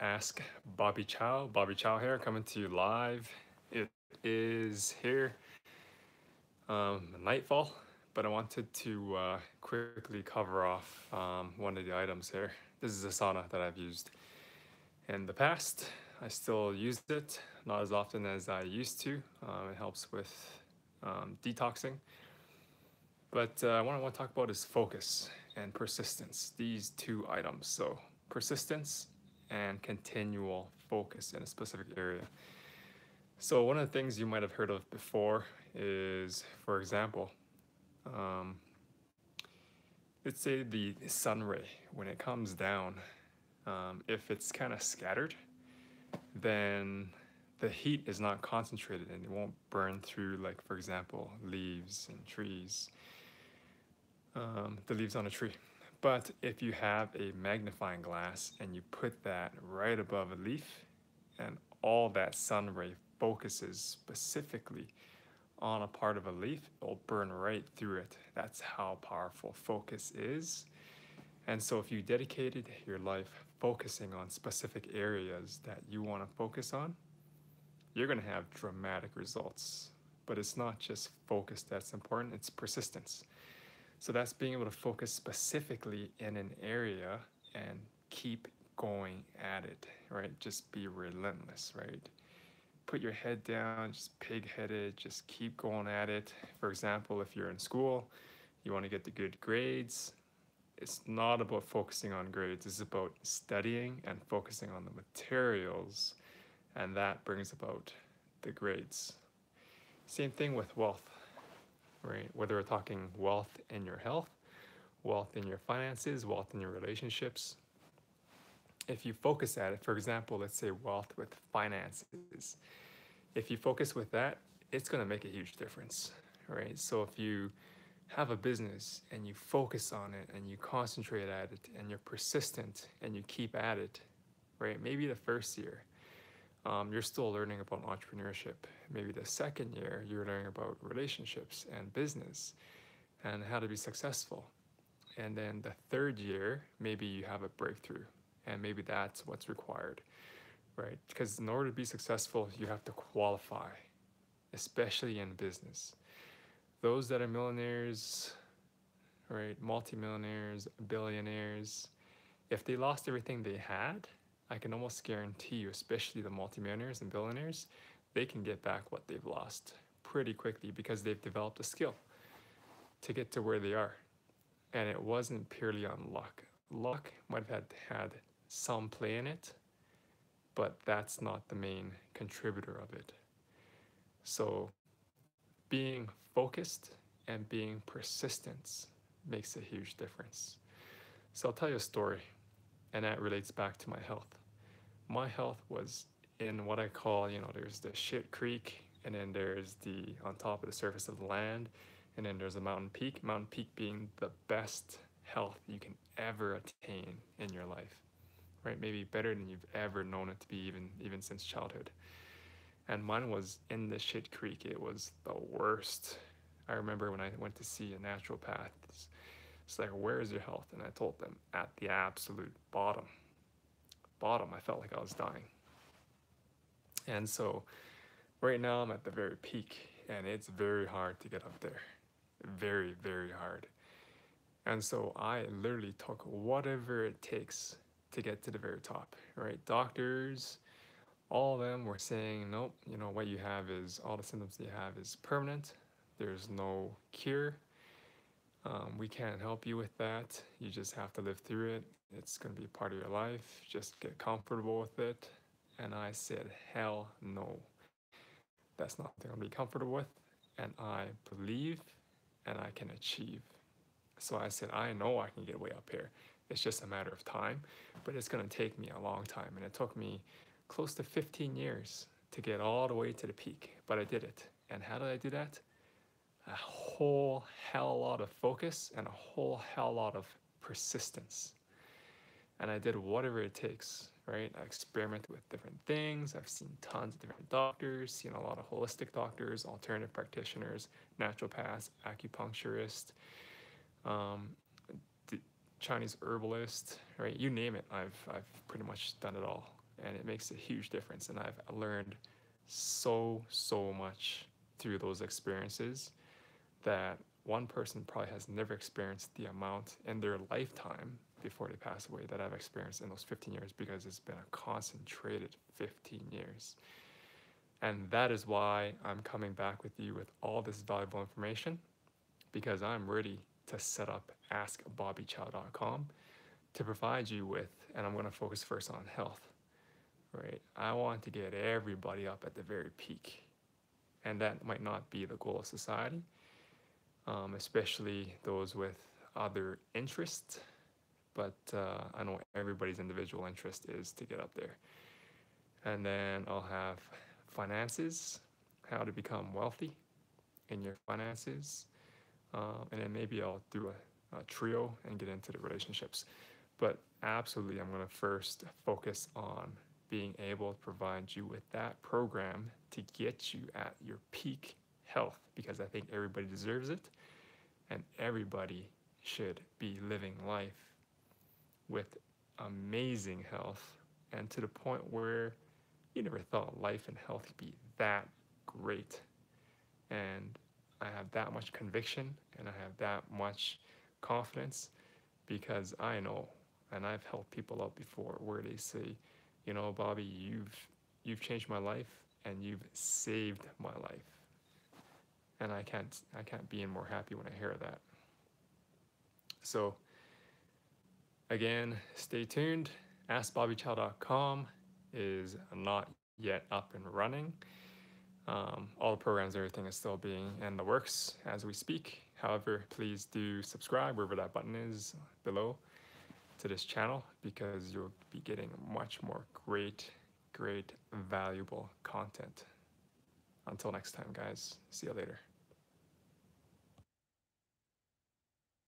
Ask Bobby Chow. Bobby Chow here, coming to you live. It is here, nightfall, but I wanted to quickly cover off one of the items here. This is a sauna that I've used in the past. I still use it, not as often as I used to. It helps with detoxing. But what I want to talk about is focus and persistence, these two items. So, persistence and continual focus in a specific area. So, one of the things you might have heard of before is, for example, um, let's say the sun ray, when it comes down, if it's kind of scattered, then the heat is not concentrated and it won't burn through, like, for example, leaves and trees, the leaves on a tree. But if you have a magnifying glass and you put that right above a leaf, and all that sun ray focuses specifically on a part of a leaf, it'll burn right through it. That's how powerful focus is. And so, if you dedicated your life focusing on specific areas that you want to focus on, you're going to have dramatic results. But it's not just focus that's important, it's persistence. So that's being able to focus specifically in an area and keep going at it, right? Just be relentless, right? Put your head down, just pig headed, just keep going at it. For example, if you're in school, you want to get the good grades. It's not about focusing on grades, it's about studying and focusing on the materials, and that brings about the grades. Same thing with wealth, right? Whether we're talking wealth in your health, wealth in your finances, wealth in your relationships. If you focus at it, for example, let's say wealth with finances, if you focus with that, it's going to make a huge difference, right? So if you have a business and you focus on it and you concentrate at it and you're persistent and you keep at it, right? Maybe the first year, you're still learning about entrepreneurship. Maybe the second year, you're learning about relationships and business and how to be successful. And then the third year, maybe you have a breakthrough, and maybe that's what's required, right? Because in order to be successful, you have to qualify, especially in business. Those that are millionaires, right, multimillionaires, billionaires, if they lost everything they had, I can almost guarantee you, especially the multimillionaires and billionaires, they can get back what they've lost pretty quickly because they've developed a skill to get to where they are. And it wasn't purely on luck. Luck might have had some play in it, but that's not the main contributor of it. So being focused and being persistent makes a huge difference. So I'll tell you a story, and that relates back to my health. My health was in what I call, there's the shit creek, and then there's the on top of the surface of the land, and then there's a mountain peak. Mountain peak being the best health you can ever attain in your life, right? Maybe better than you've ever known it to be, even since childhood. And mine was in the shit creek. It was the worst. I remember when I went to see a naturopath. It's like, where is your health? And I told them at the absolute bottom. Bottom. I felt like I was dying. And so right now I'm at the very peak, and it's very hard to get up there. Very, very hard. And so I literally took whatever it takes to get to the very top, right? Doctors, all of them were saying, nope, what you have is all the symptoms you have is permanent. There's no cure. We can't help you with that. You just have to live through it. It's going to be part of your life. Just get comfortable with it. And I said, hell no. That's not something I'll be comfortable with. And I believe and I can achieve. So I said, I know I can get way up here. It's just a matter of time, but it's going to take me a long time. And it took me close to 15 years to get all the way to the peak, but I did it. And how did I do that? A whole hell lot of focus and a whole hell lot of persistence. And I did whatever it takes, right? I experimented with different things. I've seen tons of different doctors, seen a lot of holistic doctors, alternative practitioners, naturopaths, acupuncturists, um, Chinese herbalist, right? You name it, I've pretty much done it all, and it makes a huge difference. And I've learned so much through those experiences that one person probably has never experienced the amount in their lifetime before they pass away that I've experienced in those 15 years, because it's been a concentrated 15 years. And that is why I'm coming back with you with all this valuable information, because I'm ready to set up askbobbychow.com to provide you with, and I'm going to focus first on health, right? I want to get everybody up at the very peak. And that might not be the goal of society, especially those with other interests. But I know everybody's individual interest is to get up there. And then I'll have finances, how to become wealthy in your finances. And then maybe I'll do a trio and get into the relationships. But absolutely, I'm going to first focus on being able to provide you with that program to get you at your peak health, because I think everybody deserves it, and everybody should be living life with amazing health, and to the point where you never thought life and health could be that great. And I have that much conviction and I have that much confidence, because I know, and I've helped people out before where they say, you know, Bobby, you've changed my life and you've saved my life. And I can't be more happy when I hear that. So again, stay tuned. AskBobbyChow.com is not yet up and running. All the programs, everything is still being in the works as we speak. However, please do subscribe wherever that button is below to this channel, because you'll be getting much more great, valuable content. Until next time, guys. See you later.